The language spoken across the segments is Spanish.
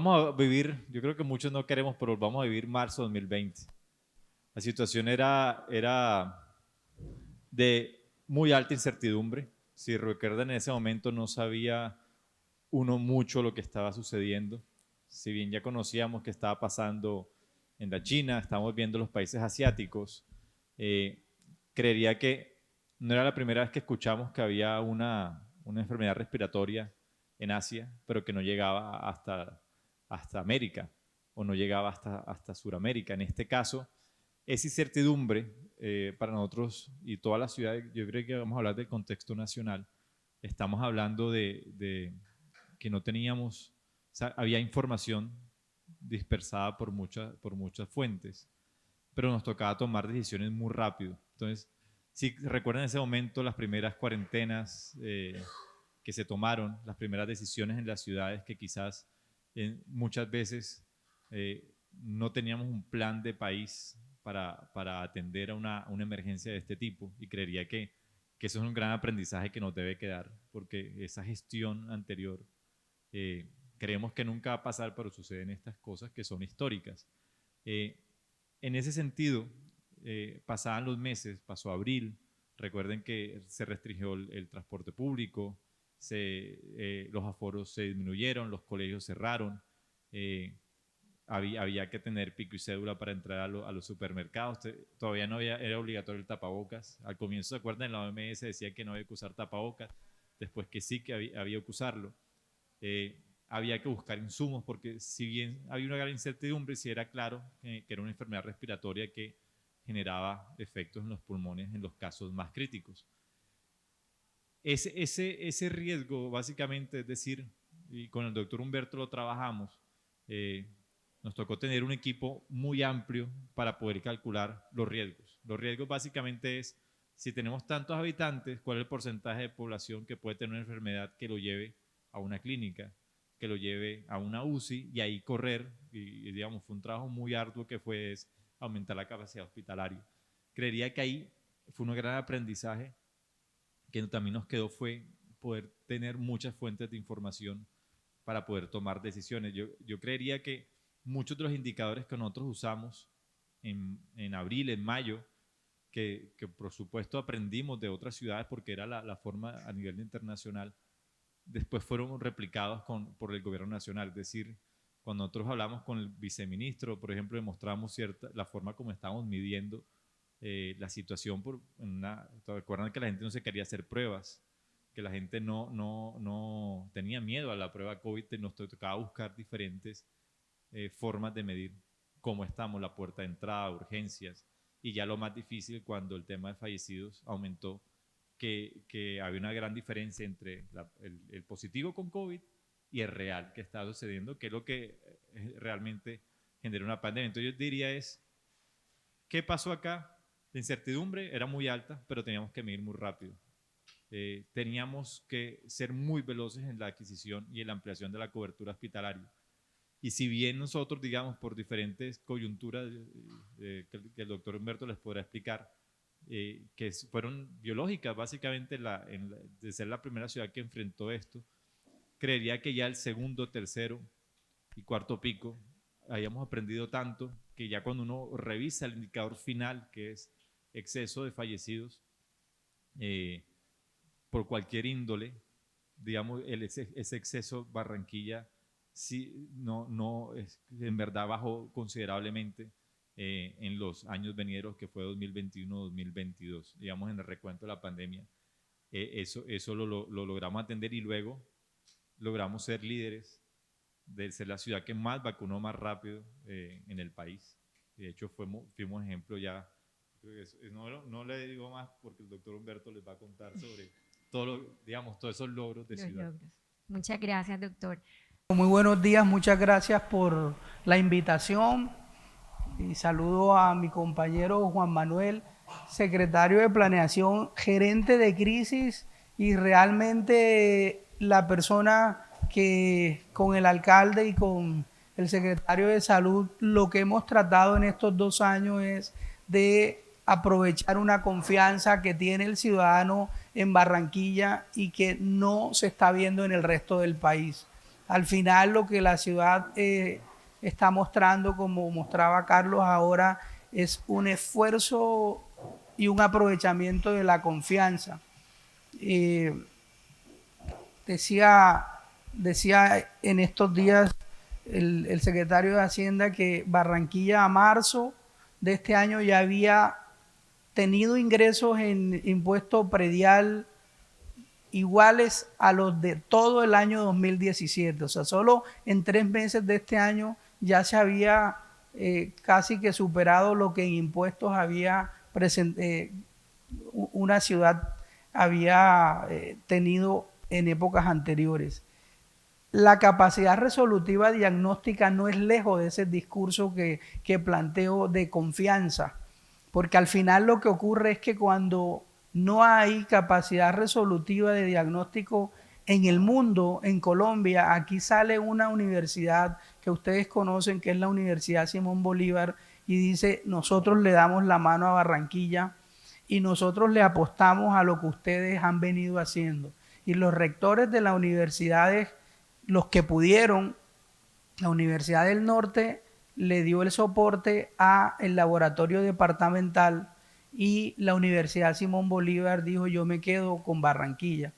volvamos a vivir, yo creo que muchos no queremos, pero volvamos a vivir marzo 2020. La situación era de muy alta incertidumbre. Si recuerdan, en ese momento no sabía uno mucho lo que estaba sucediendo. Si bien ya conocíamos qué estaba pasando en la China, estamos viendo los países asiáticos, eh, creería que no era la primera vez que escuchamos que había una enfermedad respiratoria en Asia, pero que no llegaba hasta América o no llegaba hasta Sudamérica. En este caso, esa incertidumbre para nosotros y todas las ciudades, yo creo que vamos a hablar del contexto nacional, estamos hablando de que no teníamos, o sea, había información dispersada por muchas fuentes, pero nos tocaba tomar decisiones muy rápido. Entonces, si recuerdan en ese momento las primeras cuarentenas que se tomaron, las primeras decisiones en las ciudades que quizás muchas veces no teníamos un plan de país para atender a una emergencia de este tipo, y creería que eso es un gran aprendizaje que nos debe quedar, porque esa gestión anterior creemos que nunca va a pasar, pero suceden estas cosas que son históricas. En ese sentido, pasaban los meses, pasó abril, recuerden que se restringió el transporte público, los aforos se disminuyeron, los colegios cerraron, había que tener pico y cédula para entrar a los supermercados, todavía no era obligatorio el tapabocas. Al comienzo, ¿se acuerdan? La OMS decía que no había que usar tapabocas, después que sí que había que usarlo. Había que buscar insumos, porque si bien había una gran incertidumbre, sí era claro que era una enfermedad respiratoria que generaba efectos en los pulmones en los casos más críticos. Ese riesgo, básicamente, es decir, y con el doctor Humberto lo trabajamos, nos tocó tener un equipo muy amplio para poder calcular los riesgos. Los riesgos básicamente es, si tenemos tantos habitantes, cuál es el porcentaje de población que puede tener una enfermedad que lo lleve a una clínica, que lo lleve a una UCI, y ahí correr, y digamos, fue un trabajo muy arduo que fue aumentar la capacidad hospitalaria. Creería que ahí fue un gran aprendizaje que también nos quedó, fue poder tener muchas fuentes de información para poder tomar decisiones. Yo creería que muchos de los indicadores que nosotros usamos en abril, en mayo, que por supuesto aprendimos de otras ciudades porque era la forma a nivel internacional, después fueron replicados por el gobierno nacional. Es decir, cuando nosotros hablamos con el viceministro, por ejemplo, demostramos la forma como estábamos midiendo la situación. Recuerdan que la gente no se quería hacer pruebas, que la gente no tenía miedo a la prueba COVID, nos tocaba buscar diferentes formas de medir cómo estamos, la puerta de entrada, urgencias, y ya lo más difícil cuando el tema de fallecidos aumentó, que había una gran diferencia entre el positivo con COVID y el real que está sucediendo, que es lo que realmente genera una pandemia. Entonces yo diría ¿qué pasó acá? La incertidumbre era muy alta, pero teníamos que medir muy rápido. Teníamos que ser muy veloces en la adquisición y en la ampliación de la cobertura hospitalaria. Y si bien nosotros, digamos, por diferentes coyunturas que el doctor Humberto les podrá explicar, que fueron biológicas, básicamente, de ser la primera ciudad que enfrentó esto, creería que ya el segundo, tercero y cuarto pico hayamos aprendido tanto que ya cuando uno revisa el indicador final, que es exceso de fallecidos por cualquier índole, digamos, ese exceso Barranquilla sí, en verdad bajó considerablemente en los años venideros, que fue 2021-2022, digamos, en el recuento de la pandemia. Eso lo logramos atender, y luego logramos ser líderes de ser la ciudad que más vacunó más rápido en el país. De hecho, fuimos ejemplo ya. No le digo más porque el doctor Humberto les va a contar sobre digamos, todos esos logros de ciudad. Logros. Muchas gracias, doctor. Muy buenos días, muchas gracias por la invitación, y saludo a mi compañero Juan Manuel, secretario de Planeación, gerente de crisis, y realmente la persona que con el alcalde y con el secretario de Salud lo que hemos tratado en estos 2 años es de aprovechar una confianza que tiene el ciudadano en Barranquilla y que no se está viendo en el resto del país. Al final lo que la ciudad está mostrando, como mostraba Carlos ahora, es un esfuerzo y un aprovechamiento de la confianza. Decía en estos días el secretario de Hacienda que Barranquilla a marzo de este año ya había tenido ingresos en impuesto predial iguales a los de todo el año 2017. O sea, solo en 3 meses de este año ya se había casi que superado lo que en impuestos había una ciudad había tenido en épocas anteriores. La capacidad resolutiva diagnóstica no es lejos de ese discurso que planteo de confianza, porque al final lo que ocurre es que cuando no hay capacidad resolutiva de diagnóstico en el mundo, en Colombia, aquí sale una universidad que ustedes conocen, que es la Universidad Simón Bolívar, y dice, nosotros le damos la mano a Barranquilla y nosotros le apostamos a lo que ustedes han venido haciendo. Y los rectores de las universidades, los que pudieron, la Universidad del Norte le dio el soporte al laboratorio departamental y la Universidad Simón Bolívar dijo yo me quedo con Barranquilla.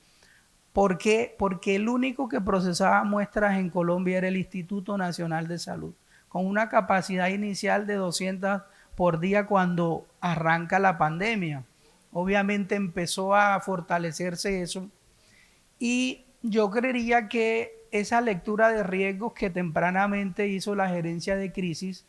¿Por qué? Porque el único que procesaba muestras en Colombia era el Instituto Nacional de Salud, con una capacidad inicial de 200 por día cuando arranca la pandemia. Obviamente empezó a fortalecerse eso y yo creería que esa lectura de riesgos que tempranamente hizo la gerencia de crisis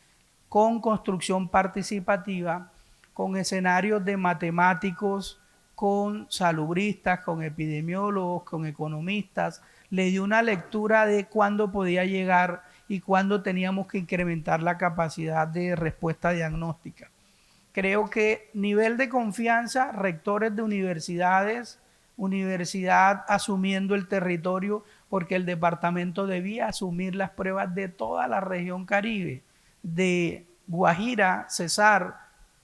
con construcción participativa, con escenarios de matemáticos, con salubristas, con epidemiólogos, con economistas, le dio una lectura de cuándo podía llegar y cuándo teníamos que incrementar la capacidad de respuesta diagnóstica. Creo que nivel de confianza, rectores de universidades, universidad asumiendo el territorio, porque el departamento debía asumir las pruebas de toda la región Caribe, de Guajira, Cesar,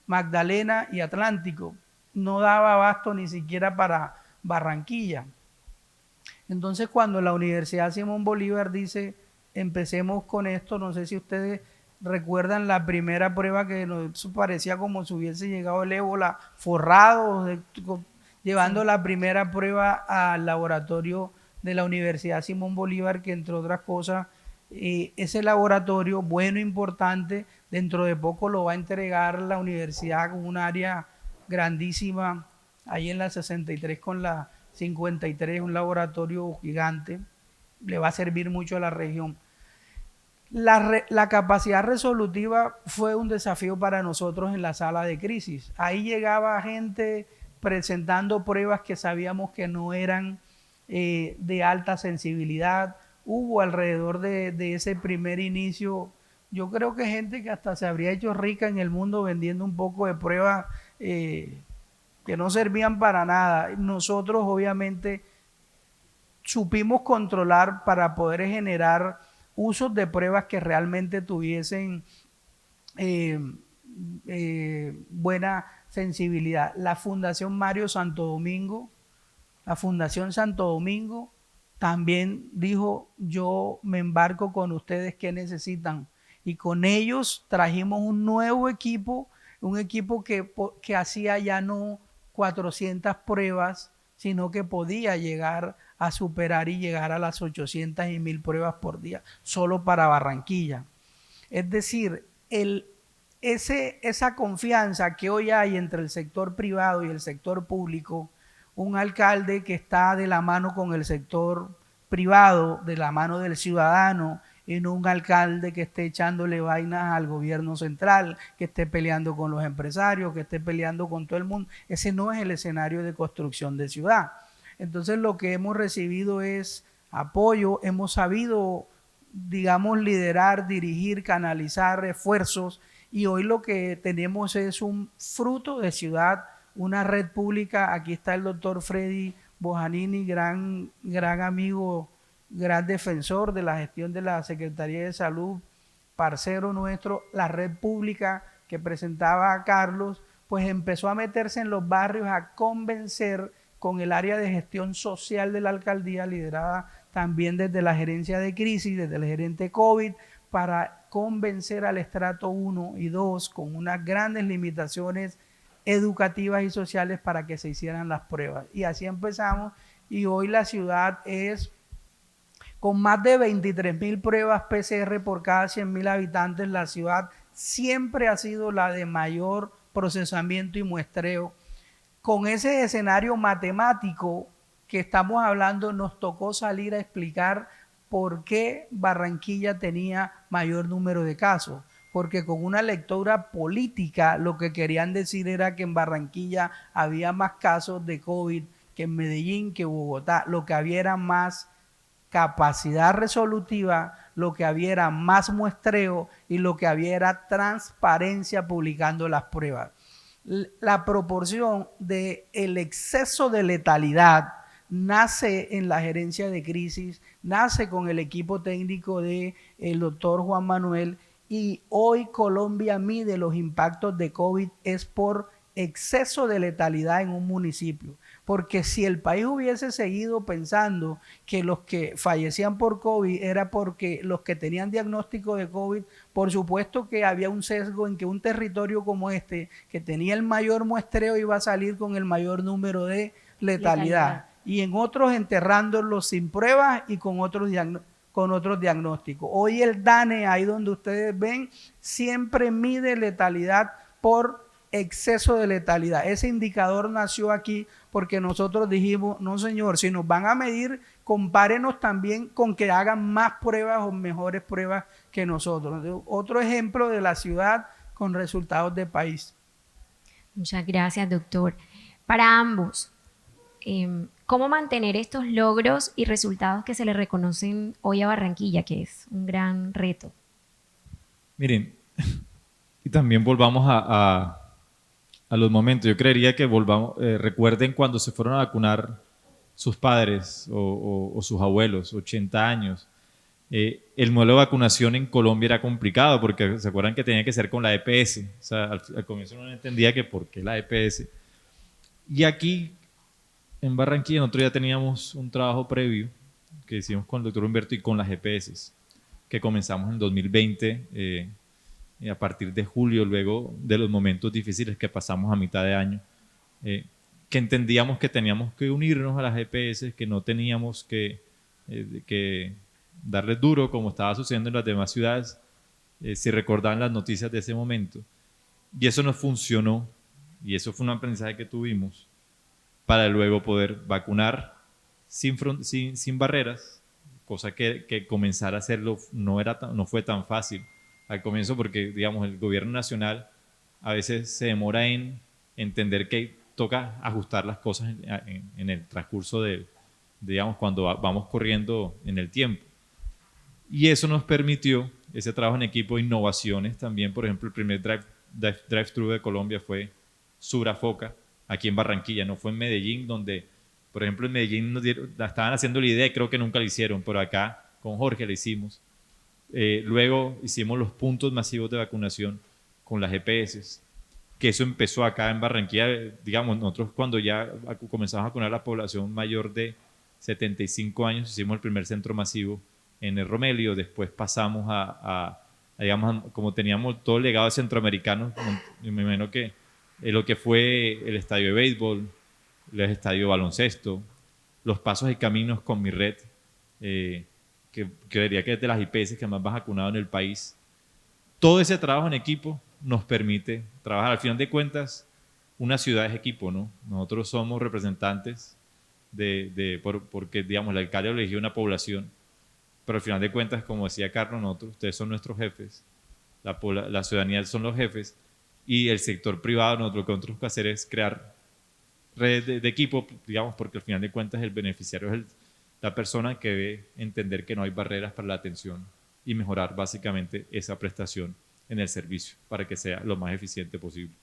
Magdalena y Atlántico. No daba abasto ni siquiera para Barranquilla. Entonces cuando la Universidad Simón Bolívar dice, empecemos con esto, no sé si ustedes recuerdan la primera prueba que nos parecía como si hubiese llegado el ébola forrado, llevando la primera prueba al laboratorio de la Universidad Simón Bolívar, que entre otras cosas, ese laboratorio, bueno, importante, dentro de poco lo va a entregar la universidad con un área grandísima, ahí en la 63 con la 53, un laboratorio gigante, le va a servir mucho a la región. La capacidad resolutiva fue un desafío para nosotros en la sala de crisis. Ahí llegaba gente presentando pruebas que sabíamos que no eran de alta sensibilidad. Hubo alrededor de ese primer inicio, yo creo que gente que hasta se habría hecho rica en el mundo vendiendo un poco de pruebas que no servían para nada. Nosotros obviamente supimos controlar para poder generar usos de pruebas que realmente tuviesen buena sensibilidad. La Fundación Mario Santo Domingo, la Fundación Santo Domingo también dijo, yo me embarco con ustedes, ¿qué necesitan? Y con ellos trajimos un nuevo equipo, un equipo que hacía ya no 400 pruebas, sino que podía llegar a superar y llegar a las 800 y 1000 pruebas por día, solo para Barranquilla. Es decir, esa confianza que hoy hay entre el sector privado y el sector público, un alcalde que está de la mano con el sector privado, de la mano del ciudadano, y no un alcalde que esté echándole vainas al gobierno central, que esté peleando con los empresarios, que esté peleando con todo el mundo. Ese no es el escenario de construcción de ciudad. Entonces lo que hemos recibido es apoyo, hemos sabido, digamos, liderar, dirigir, canalizar esfuerzos, y hoy lo que tenemos es un fruto de ciudad, una red pública. Aquí está el doctor Freddy Bojanini, gran amigo, gran defensor de la gestión de la Secretaría de Salud, parcero nuestro. La red pública que presentaba a Carlos, pues empezó a meterse en los barrios, a convencer con el área de gestión social de la alcaldía liderada también desde la gerencia de crisis, desde el gerente COVID, para convencer al estrato 1 y 2 con unas grandes limitaciones educativas y sociales para que se hicieran las pruebas. Y así empezamos, y hoy la ciudad es con más de 23.000 pruebas PCR por cada 100.000 habitantes. La ciudad siempre ha sido la de mayor procesamiento y muestreo. Con ese escenario matemático que estamos hablando, nos tocó salir a explicar por qué Barranquilla tenía mayor número de casos. Porque con una lectura política lo que querían decir era que en Barranquilla había más casos de COVID que en Medellín, que Bogotá. Lo que había era más capacidad resolutiva, lo que había era más muestreo y lo que había era transparencia publicando las pruebas. La proporción del exceso de letalidad nace en la gerencia de crisis, nace con el equipo técnico del doctor Juan Manuel, y hoy Colombia mide los impactos de COVID es por exceso de letalidad en un municipio. Porque si el país hubiese seguido pensando que los que fallecían por COVID era porque los que tenían diagnóstico de COVID, por supuesto que había un sesgo en que un territorio como este, que tenía el mayor muestreo, iba a salir con el mayor número de letalidad. Y en otros enterrándolos sin pruebas y con otros diagnósticos. Hoy el DANE, ahí donde ustedes ven, siempre mide letalidad por exceso de letalidad. Ese indicador nació aquí porque nosotros dijimos, no señor, si nos van a medir, compárenos también con que hagan más pruebas o mejores pruebas que nosotros. Otro ejemplo de la ciudad con resultados de país. Muchas gracias, doctor. Para ambos, ¿cómo mantener estos logros y resultados que se le reconocen hoy a Barranquilla, que es un gran reto? Miren, y también volvamos a los momentos. Yo creería que recuerden cuando se fueron a vacunar sus padres o sus abuelos, 80 años. El modelo de vacunación en Colombia era complicado porque se acuerdan que tenía que ser con la EPS. O sea, al comienzo no entendía que por qué la EPS. Y aquí en Barranquilla nosotros ya teníamos un trabajo previo que hicimos con el doctor Humberto y con las EPS, que comenzamos en 2020, a partir de julio, luego de los momentos difíciles que pasamos a mitad de año, que entendíamos que teníamos que unirnos a las EPS, que no teníamos que darles duro como estaba sucediendo en las demás ciudades, si recordaban las noticias de ese momento. Y eso nos funcionó, y eso fue un aprendizaje que tuvimos para luego poder vacunar sin barreras, cosa que comenzar a hacerlo no fue tan fácil al comienzo porque, digamos, el gobierno nacional a veces se demora en entender que toca ajustar las cosas en el transcurso digamos, cuando vamos corriendo en el tiempo. Y eso nos permitió, ese trabajo en equipo, innovaciones también. Por ejemplo, el primer drive-thru de Colombia fue Surafoca, aquí en Barranquilla, no fue en Medellín, donde, por ejemplo, en Medellín estaban haciendo la idea y creo que nunca la hicieron, pero acá con Jorge la hicimos. Luego hicimos los puntos masivos de vacunación con las EPS, que eso empezó acá en Barranquilla. Digamos, nosotros cuando ya comenzamos a vacunar a la población mayor de 75 años, hicimos el primer centro masivo en el Romelio. Después pasamos digamos, como teníamos todo el legado de centroamericanos, me imagino que lo que fue el estadio de béisbol, el estadio de baloncesto, los pasos y caminos con mi red, que creería que es de las IPS que más va vacunado en el país. Todo ese trabajo en equipo nos permite trabajar. Al final de cuentas, una ciudad es equipo, ¿no? Nosotros somos representantes porque, digamos, el alcalde eligió una población, pero al final de cuentas, como decía Carlos, ustedes son nuestros jefes, la ciudadanía son los jefes, y el sector privado, lo que nosotros tenemos que hacer es crear redes de equipo, digamos, porque al final de cuentas el beneficiario es la persona que debe entender que no hay barreras para la atención y mejorar básicamente esa prestación en el servicio para que sea lo más eficiente posible.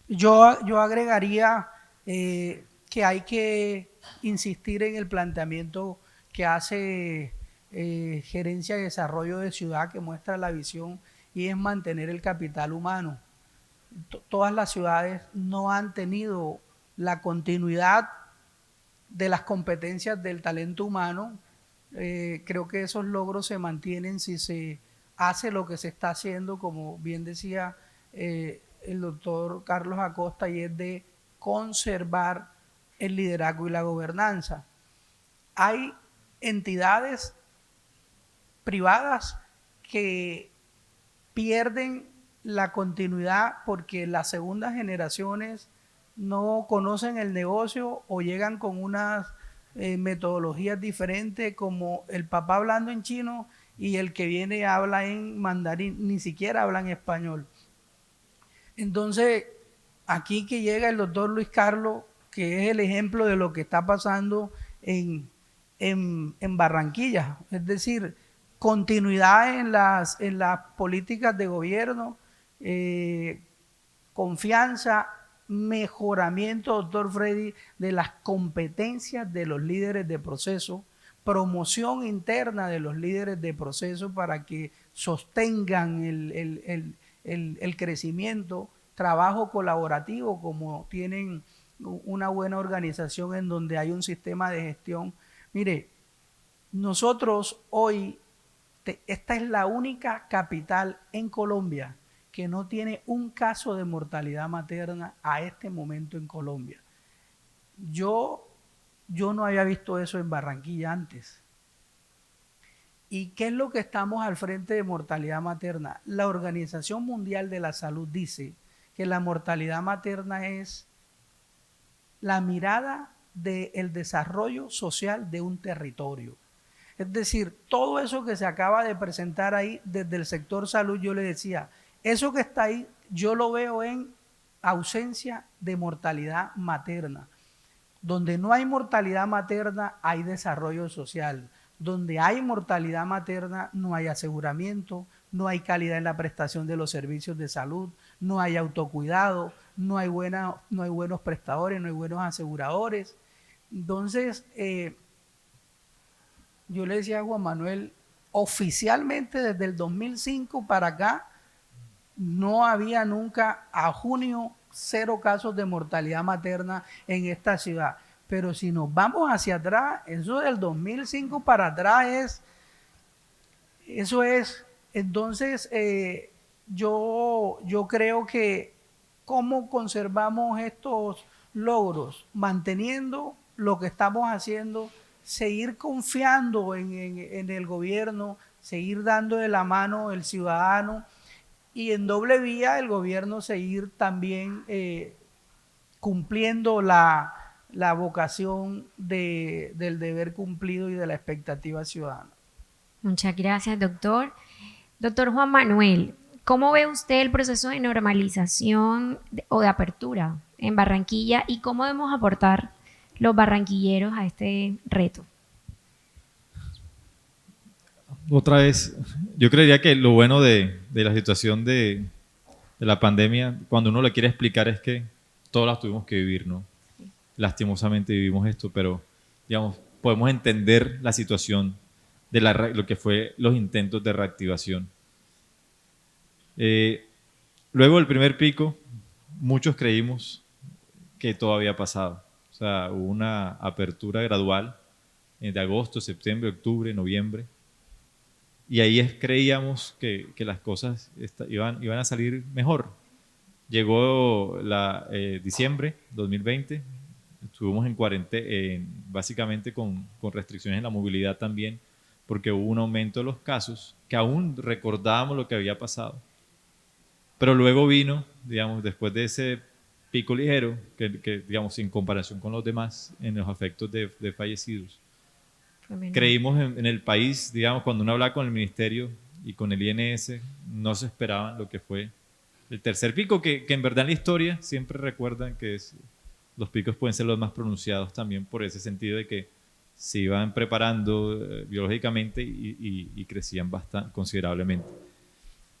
Yo agregaría que hay que insistir en el planteamiento que hace Gerencia de Desarrollo de Ciudad, que muestra la visión, y es mantener el capital humano. Todas las ciudades no han tenido la continuidad de las competencias del talento humano. Creo que esos logros se mantienen si se hace lo que se está haciendo, como bien decía el doctor Carlos Acosta, y es de conservar el liderazgo y la gobernanza. Hay entidades privadas que pierden la continuidad porque las segundas generaciones no conocen el negocio o llegan con unas metodologías diferentes, como el papá hablando en chino y el que viene habla en mandarín, ni siquiera habla en español. Entonces, aquí que llega el doctor Luis Carlos, que es el ejemplo de lo que está pasando en Barranquilla, es decir, continuidad en las políticas de gobierno, confianza, mejoramiento, doctor Freddy, de las competencias de los líderes de proceso, promoción interna de los líderes de proceso para que sostengan el crecimiento, trabajo colaborativo, como tienen una buena organización en donde hay un sistema de gestión. Mire, nosotros hoy, esta es la única capital en Colombia que no tiene un caso de mortalidad materna a este momento en Colombia. Yo no había visto eso en Barranquilla antes. ¿Y qué es lo que estamos al frente de mortalidad materna? La Organización Mundial de la Salud dice que la mortalidad materna es la mirada del desarrollo social de un territorio. Es decir, todo eso que se acaba de presentar ahí desde el sector salud, yo le decía, eso que está ahí, yo lo veo en ausencia de mortalidad materna. Donde no hay mortalidad materna, hay desarrollo social. Donde hay mortalidad materna, no hay aseguramiento, no hay calidad en la prestación de los servicios de salud, no hay autocuidado, no hay buenos prestadores, no hay buenos aseguradores. Entonces, yo le decía a Juan Manuel, oficialmente desde el 2005 para acá, no había nunca, a junio, 0 casos de mortalidad materna en esta ciudad. Pero si nos vamos hacia atrás, eso del 2005 para atrás entonces yo creo que cómo conservamos estos logros, manteniendo lo que estamos haciendo, seguir confiando en el gobierno, seguir dando de la mano el ciudadano, y en doble vía el gobierno seguir también cumpliendo la vocación del deber cumplido y de la expectativa ciudadana. Muchas gracias, doctor. Doctor Juan Manuel, ¿cómo ve usted el proceso de normalización o de apertura en Barranquilla y cómo debemos aportar los barranquilleros a este reto? Otra vez, yo creería que lo bueno de la situación de la pandemia, cuando uno lo quiere explicar, es que todos las tuvimos que vivir, ¿no? Lastimosamente vivimos esto, pero digamos, podemos entender la situación de lo que fue los intentos de reactivación. Luego del primer pico, muchos creímos que todo había pasado. O sea, hubo una apertura gradual de agosto, septiembre, octubre, noviembre. Y ahí creíamos que las cosas iban a salir mejor. Llegó diciembre 2020, estuvimos en cuarentena, básicamente con restricciones en la movilidad también, porque hubo un aumento de los casos, que aún recordábamos lo que había pasado. Pero luego vino, digamos, después de ese pico ligero, que digamos, en comparación con los demás, en los efectos de fallecidos, creímos en el país, digamos, cuando uno hablaba con el ministerio y con el INS, no se esperaban lo que fue el tercer pico, que en verdad en la historia siempre recuerdan que los picos pueden ser los más pronunciados también por ese sentido de que se iban preparando biológicamente y crecían bastante considerablemente.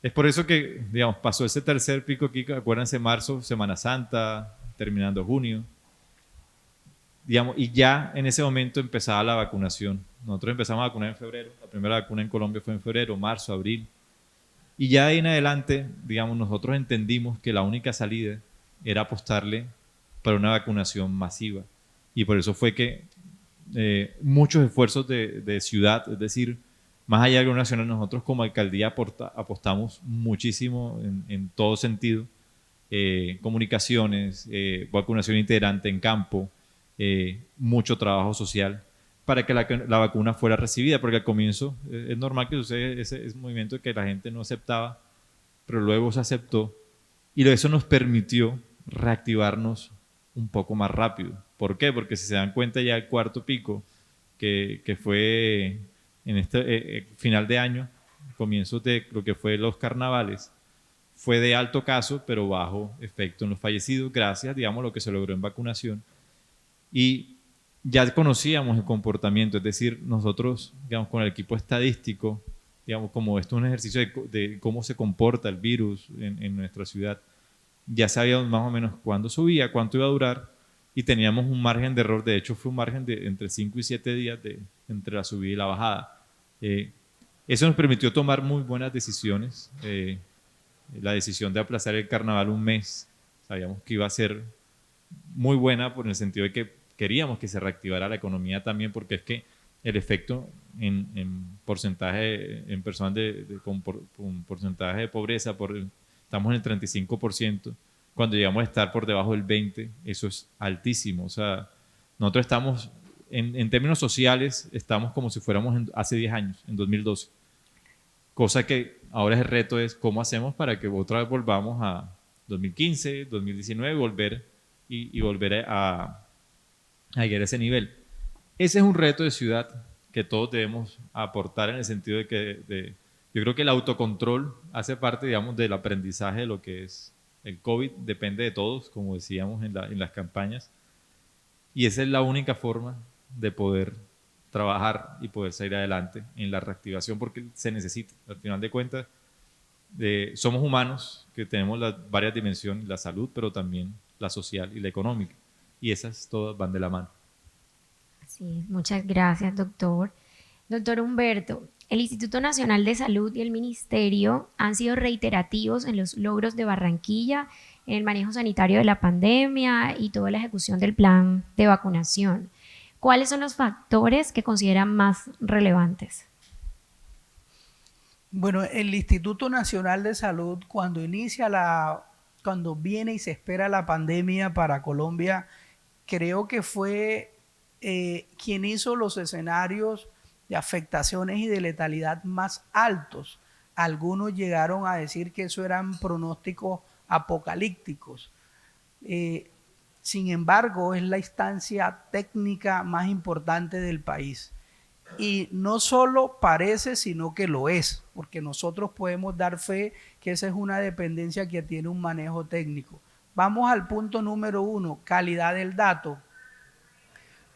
Es por eso que, digamos, pasó ese tercer pico aquí, acuérdense, marzo, Semana Santa, terminando junio, digamos, y ya en ese momento empezaba la vacunación. Nosotros empezamos a vacunar en febrero, la primera vacuna en Colombia fue en febrero, marzo, abril, y ya de ahí en adelante, digamos, nosotros entendimos que la única salida era apostarle para una vacunación masiva, y por eso fue que muchos esfuerzos de ciudad, es decir, más allá de lo nacional, nosotros como alcaldía apostamos muchísimo en todo sentido, comunicaciones, vacunación integrante en campo, mucho trabajo social para que la vacuna fuera recibida, porque al comienzo es normal que suceda ese movimiento de que la gente no aceptaba, pero luego se aceptó y eso nos permitió reactivarnos un poco más rápido. ¿Por qué? Porque si se dan cuenta ya el cuarto pico, que fue en este final de año, comienzo de lo que fue los carnavales, fue de alto caso, pero bajo efecto en los fallecidos, gracias, digamos, a lo que se logró en vacunación. Y ya conocíamos el comportamiento, es decir, nosotros, digamos, con el equipo estadístico, digamos, como esto es un ejercicio de cómo se comporta el virus en nuestra ciudad, ya sabíamos más o menos cuándo subía, cuánto iba a durar, y teníamos un margen de error, de hecho fue un margen de entre 5 y 7 días entre la subida y la bajada. Eso nos permitió tomar muy buenas decisiones. La decisión de aplazar el carnaval un mes, sabíamos que iba a ser muy buena por el sentido de que queríamos que se reactivara la economía también, porque es que el efecto en porcentaje, en personas con porcentaje de pobreza, estamos en el 35%, cuando llegamos a estar por debajo del 20%, eso es altísimo. O sea, nosotros estamos, en términos sociales, estamos como si fuéramos hace 10 años, en 2012. Cosa que ahora el reto es cómo hacemos para que otra vez volvamos a 2015, 2019, volver a llegar a ese nivel. Ese es un reto de ciudad que todos debemos aportar en el sentido de que yo creo que el autocontrol hace parte, digamos, del aprendizaje de lo que es el COVID, depende de todos, como decíamos en las campañas, y esa es la única forma de poder trabajar y poder salir adelante en la reactivación, porque se necesita. Al final de cuentas, somos humanos que tenemos las varias dimensiones, la salud, pero también la social y la económica, y esas todas van de la mano. Así es, muchas gracias, doctor. Doctor Humberto, el Instituto Nacional de Salud y el Ministerio han sido reiterativos en los logros de Barranquilla, en el manejo sanitario de la pandemia y toda la ejecución del plan de vacunación. ¿Cuáles son los factores que consideran más relevantes? Bueno, el Instituto Nacional de Salud, cuando viene y se espera la pandemia para Colombia, creo que fue quien hizo los escenarios de afectaciones y de letalidad más altos. Algunos llegaron a decir que eso eran pronósticos apocalípticos. Sin embargo, es la instancia técnica más importante del país. Y no solo parece, sino que lo es, porque nosotros podemos dar fe que esa es una dependencia que tiene un manejo técnico. Vamos al punto número 1, calidad del dato.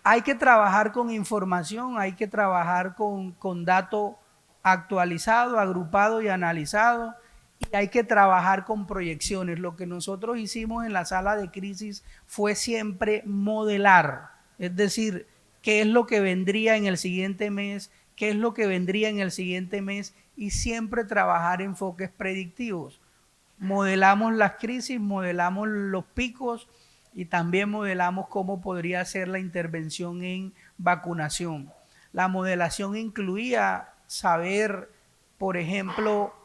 Hay que trabajar con información, hay que trabajar con dato actualizado, agrupado y analizado, y hay que trabajar con proyecciones. Lo que nosotros hicimos en la sala de crisis fue siempre modelar, es decir, qué es lo que vendría en el siguiente mes, qué es lo que vendría en el siguiente mes, y siempre trabajar enfoques predictivos. Modelamos las crisis, modelamos los picos y también modelamos cómo podría ser la intervención en vacunación. La modelación incluía saber, por ejemplo,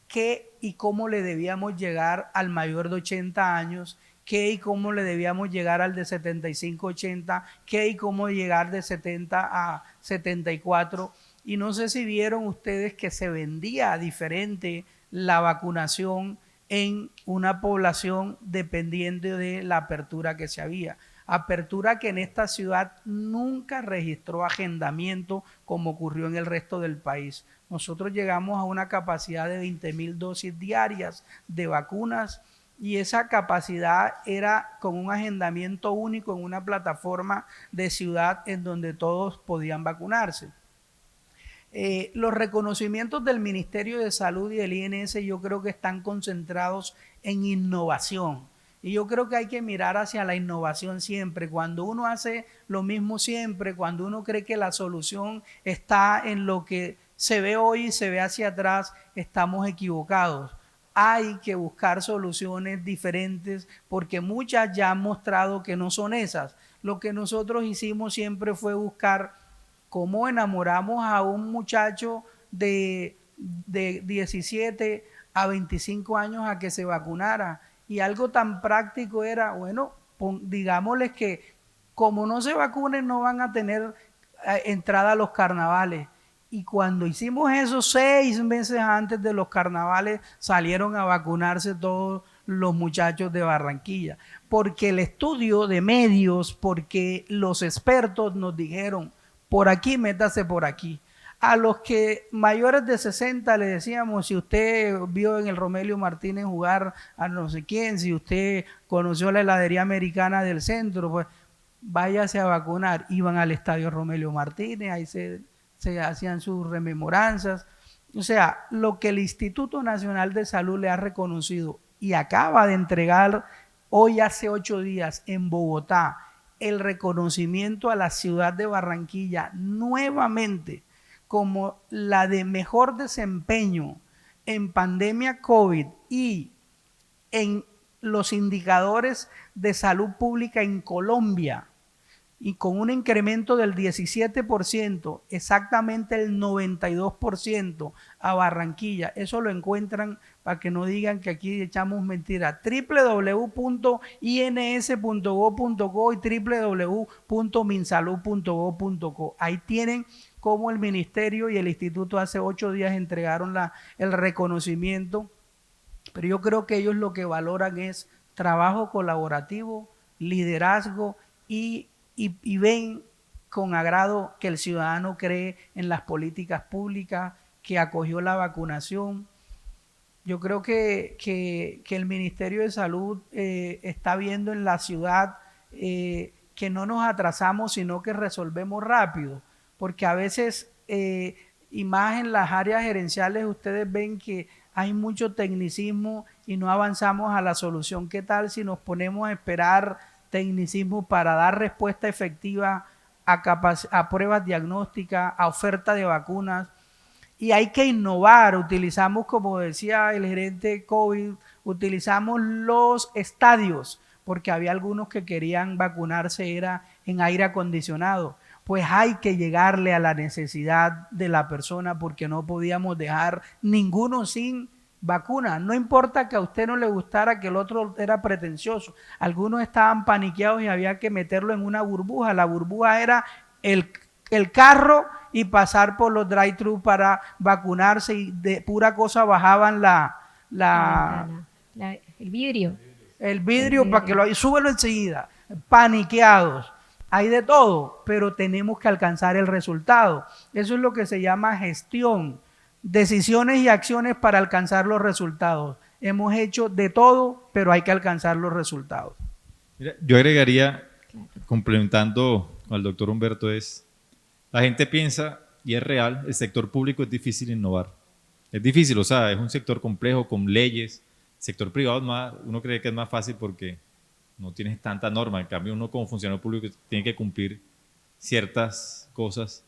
qué y cómo le debíamos llegar al mayor de 80 años, qué y cómo le debíamos llegar al de 75-80, qué y cómo llegar de 70 a 74. Y no sé si vieron ustedes que se vendía diferente la vacunación en una población dependiendo de la apertura que se había. Apertura que en esta ciudad nunca registró agendamiento como ocurrió en el resto del país. Nosotros llegamos a una capacidad de 20,000 dosis diarias de vacunas y esa capacidad era con un agendamiento único en una plataforma de ciudad en donde todos podían vacunarse. Los reconocimientos del Ministerio de Salud y del INS yo creo que están concentrados en innovación. Y yo creo que hay que mirar hacia la innovación siempre. Cuando uno hace lo mismo siempre, cuando uno cree que la solución está en lo que se ve hoy y se ve hacia atrás, estamos equivocados. hay que buscar soluciones diferentes porque muchas ya han mostrado que no son esas. Lo que nosotros hicimos siempre fue buscar cómo enamoramos a un muchacho de 17 a 25 años a que se vacunara. Y algo tan práctico era, bueno, digámosles que como no se vacunen no van a tener entrada a los carnavales. Y cuando hicimos eso, 6 meses antes de los carnavales, salieron a vacunarse todos los muchachos de Barranquilla. Porque el estudio de medios, porque los expertos nos dijeron, por aquí, métase por aquí. A los que mayores de 60 le decíamos, si usted vio en el Romelio Martínez jugar a no sé quién, si usted conoció la heladería americana del centro, pues váyase a vacunar. Iban al estadio Romelio Martínez, ahí se hacían sus rememoranzas. O sea, lo que el Instituto Nacional de Salud le ha reconocido y acaba de entregar hoy hace 8 días en Bogotá el reconocimiento a la ciudad de Barranquilla nuevamente como la de mejor desempeño en pandemia COVID y en los indicadores de salud pública en Colombia, y con un incremento del 17%, exactamente el 92% a Barranquilla. Eso lo encuentran, para que no digan que aquí echamos mentiras, www.ins.gov.co y www.minsalud.gov.co. Ahí tienen cómo el ministerio y el instituto hace 8 días entregaron el reconocimiento, pero yo creo que ellos lo que valoran es trabajo colaborativo, liderazgo y ven con agrado que el ciudadano cree en las políticas públicas, que acogió la vacunación. Yo creo que el Ministerio de Salud está viendo en la ciudad que no nos atrasamos, sino que resolvemos rápido, porque a veces, y más en las áreas gerenciales, ustedes ven que hay mucho tecnicismo y no avanzamos a la solución. ¿Qué tal si nos ponemos a esperar tecnicismo para dar respuesta efectiva a pruebas diagnósticas, a oferta de vacunas? Y hay que innovar. Utilizamos, como decía el gerente COVID, utilizamos los estadios, porque había algunos que querían vacunarse era en aire acondicionado. Pues hay que llegarle a la necesidad de la persona, porque no podíamos dejar ninguno sin vacuna. No importa que a usted no le gustara, que el otro era pretencioso. Algunos estaban paniqueados y había que meterlo en una burbuja. La burbuja era el carro y pasar por los drive-thru para vacunarse, y de pura cosa bajaban el vidrio. El vidrio para que súbelo enseguida. Paniqueados. Hay de todo, pero tenemos que alcanzar el resultado. Eso es lo que se llama gestión. Decisiones y acciones para alcanzar los resultados. Hemos hecho de todo, pero hay que alcanzar los resultados. Mira, yo agregaría, complementando al doctor Humberto, la gente piensa, y es real, el sector público es difícil innovar. Es difícil, o sea, es un sector complejo con leyes. El sector privado uno cree que es más fácil porque no tienes tanta norma. En cambio, uno como funcionario público tiene que cumplir ciertas cosas,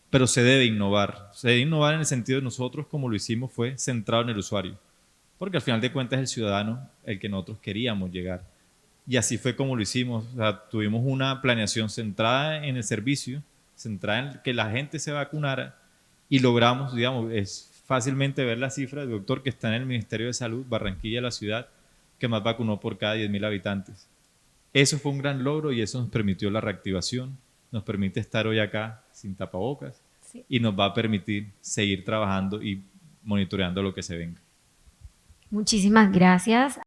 pero se debe innovar. Se debe innovar en el sentido de nosotros, como lo hicimos, fue centrado en el usuario, porque al final de cuentas es el ciudadano el que nosotros queríamos llegar. Y así fue como lo hicimos. O sea, tuvimos una planeación centrada en el servicio, centrada en que la gente se vacunara, y logramos, digamos, es fácilmente ver la cifra del doctor que está en el Ministerio de Salud, Barranquilla, la ciudad que más vacunó por cada 10.000 habitantes. Eso fue un gran logro y eso nos permitió la reactivación, nos permite estar hoy acá sin tapabocas, sí, y nos va a permitir seguir trabajando y monitoreando lo que se venga. Muchísimas gracias